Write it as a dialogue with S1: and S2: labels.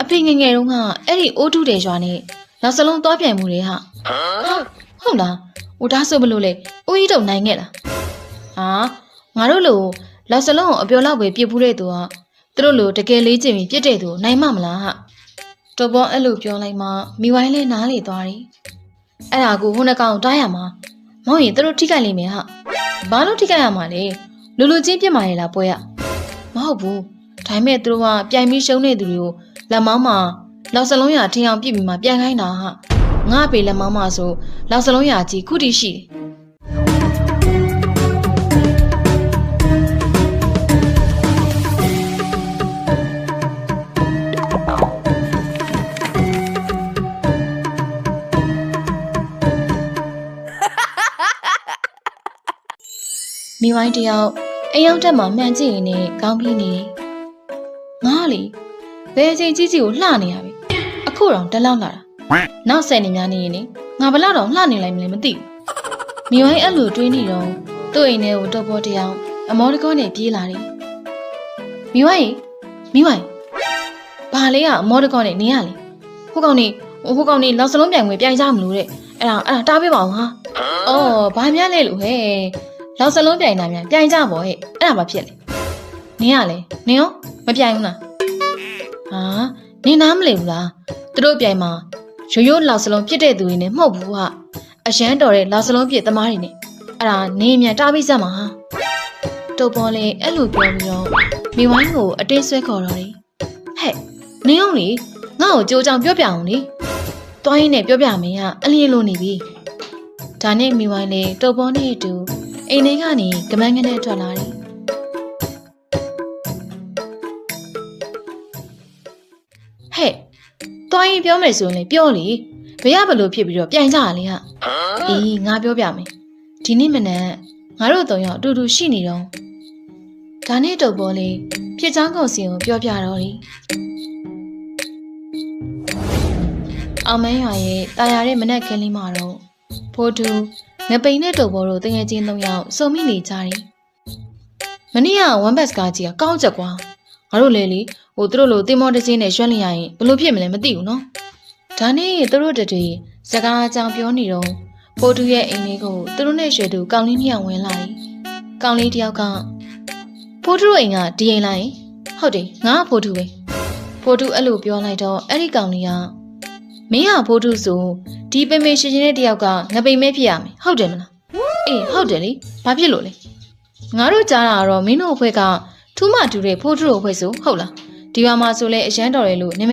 S1: အဖေငယ်ငယ်တုန်းကအဲ့ဒီအိုးထုတယ်ရွာနဲ့နောက်စလုံးသွားပြိုင်မှုတွေဟာဟုတ်လားဟိုဒါဆိုဘလို့လေဦးကြီးတို့နိုင်ခဲ့လားဟာငါတို့လိုလောက်စလုံးကိုအပြောလောက်ပဲပြစ်ဘူးတဲ့သူကသူတို့လိုတကယ်လေးချင်ပြီးပြစ်တဲ့သူနိုင်မမလားဟာတော်ပေါ်အဲ့လိုပြောလိုက်မှမိဝိုင်းလေးနားလေသွားတယ်အဲ့ဒါကိုဟိုနှကောင်တားရမှာမောင်ရင်သူတို့ထိခိုက်လိမ့်မယ်ဟာဘာလို့ထိခိုက်ရမှာလဲလူလူချင်းပြစ်မာရလားပွဲရမဟုတ်ဘူးဒါပေမဲ့သူတို့ကပြိုင်ပြီးရှုံးနေသူတွေကိုလက်မောင်းမှာလောက်စလုံးရထင်အောင်ပြစ်ပြီးမှပြန်ခိုင်းတာဟာငါ့ပေလက်မောင်းမှာဆိုလောက်စလုံးရကြီးခုတိရှိမိဝိုင်းတယောက်အိမ်ရောက်တက်မှမှန်ကြည့်ရင်လည်းကောင်းပြီးနေငါလေဘယ်အချိန်ကြီးကြီးကိုလှနေရပြီအခုတော့တက်လောက်လာတာနောက်10နှစ်များနေရင်ငါဘလောက်တော့လှနေလိုက်မလဲမသိဘူးမိဝိုင်းအဲ့လိုတွေးနေတော့သူ့အိမ်ထဲကိုတော့ပေါ်တယောက်အမောတကောနဲ့ပြေးလာတယ်မိဝိုင်းဘာလဲကအမောတကောနဲ့နေရလေဟိုကောင်နေလောက်စလုံးပြိုင်ဝင်ပြိုင်ကြမလို့တဲ့အဲ့ဒါတားပေးပါအောင်ဟာအော်ဘာများလဲလို့ဟဲ့လောက်စလုံးပြိုင်တာများပြိုင်ကြပါဟဲ့အဲ့ဒါဘာဖြစ်လဲနင်ကလေနင်ရောမပြိုင်ဘူးလားဟာနင်နားမလည်ဘူးလားသူတို့ပြိုင်မှာရိုးလောက်စလုံးပြစ်တဲ့သူတွေနဲ့မဟုတ်ဘူးဟာအရန်တော်တဲ့လောက်စလုံးပြစ်သမားတွေနဲ့အဲ့ဒါနင်မြန်တားပြီးစမ်းပါဟာတုတ်ပေါ်လေအဲ့လိုပြောပြီးတော့မိဝိုင်းကိုအတင်းဆွဲခေါ်တော့တယ်ဟဲ့နင်အောင်လေငါ့ကိုကြိုးကြောင်ပြောပြအောင်လေတွိုင်းနဲ့ပြောပြမင်းကအလျင်လိုနေပြီဒါနဲ့မိဝိုင်းလေတုတ်ပေါ်နဲ့အတူအိမ်ထဲကနေကမန်းကနေထွက်လာတယ်ဟဲ့တွိုင်းပြောမယ်ဆိုရင်လေပြောလေဘယ်ရဘလို့ဖြစ်ပြီးတော့ပြိုင်ကြရလေဟာအေးငါပြောပြမယ်ဒီနေ့မနက်ငါတို့3ယောက်အတူတူရှိနေတော့ဒါနဲ့တုတ်ပေါ်လေဖြစ်ချောင်းကုန်စီကိုပြောပြတော့တယ်အောင်မန်းရွာရဲ့တာယာတဲ့မနက်ခင်းလေးမှာတော့ဖိုးတူငပိန်နဲ့တုတ်ပေါ်တို့တငယ်ချင်း3ယောက်စုံမိနေကြတယ်မနေ့က1ဘတ်စကားကြီးကကောင်းချက်ကွာငါတို့လေဟိုသူတို့လိုတင်မောတချင်းနဲ့ရွှဲလျင်ရရင်ဘလို့ဖြစ်မလဲမသိဘူးနော်ဒါနဲ့သူတို့တည်းစကားအကြောင်းပြောနေတော့ဖိုးတူရဲ့အိမ်လေးကိုသူတို့နဲ့ရွှေတူကောင်းလေး2ယောက်ဝင်လာတယ်ကောင်းလေး1ယောက်ကဖိုးတူအိမ်ကဒီအိမ်လိုက်ဟုတ်တယ်ငါဖိုးတူပဲဖိုးတူအဲ့လိုပြောလိုက်တော့အဲ့ဒီကောင်းလေးကမင်းဟာဖိုးတူဆိုဒီပေမေရှင်ရှင်တဲ့တယောက်ကငပိန်မဲဖြစ်ရမယ်ဟုတ်တယ်မလားအေးဟုတ်တယ်လေဘာဖြစ်လို့လဲငါတို့ကြားတာကတော့မင်းတို့အဖွဲ့ကထူးမတူတဲ့ဖိုးတူအဖွဲ့ဆိုဟုတ်လားဒီမှာဆိုလဲအရန်တော်တယ်လို့